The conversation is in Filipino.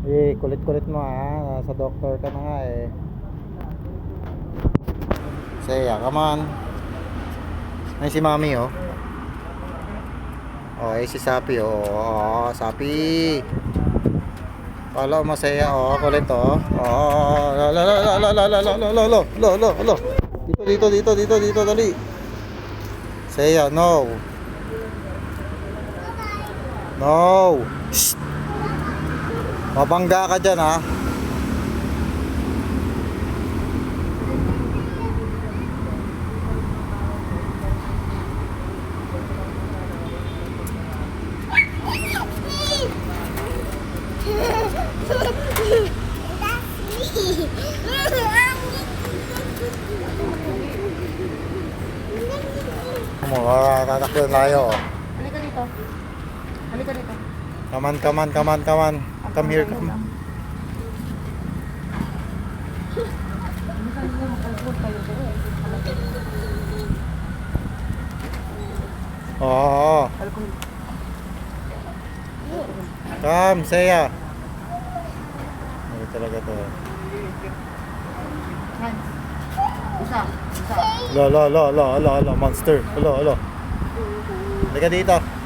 Eh, kulit-kulit mo ha. Sa doktor ka na nga eh. Saya, come on. Ay si Mami oh. Oh, eh si Sapi oh. Oh, Sapi. Wala masaya oh, kulit oh. Oh, la la la la la la la la la la la la. Dito dali. Saya, no. No. Shh. Mabangga ka dyan ha. Tatakbo tayo. Halika dito. Halika dito. Come on. Come here, come. Oo. Come, Saya. Ano talaga to? Isa. Lo, monster. Hello. Halika dito.